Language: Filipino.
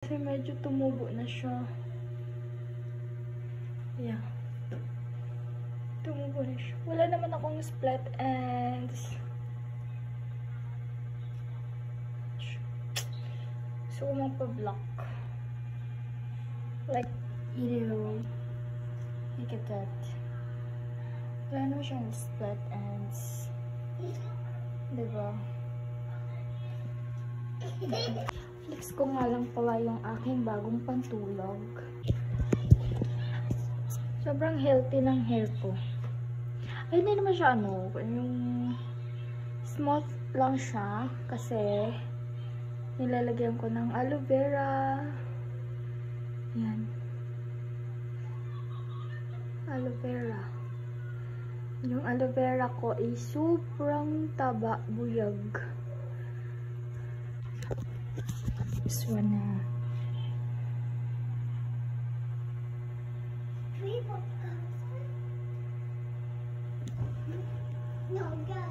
Kasi medyo tumubo na siya. Yeah. Tumubo na siya. Wala naman akong split ends. So, magpa-block. Like, ew. Look at that. Wala naman siyang split ends. Diba? Flex ko nga lang pala yung aking bagong pantulog. Sobrang healthy ng hair ko. Ay, hindi naman siya ano, yung smooth lang siya kasi nilalagyan ko ng aloe vera. Yan. Aloe vera. Yung aloe vera ko ay sobrang taba, buyag. This one na. No, go.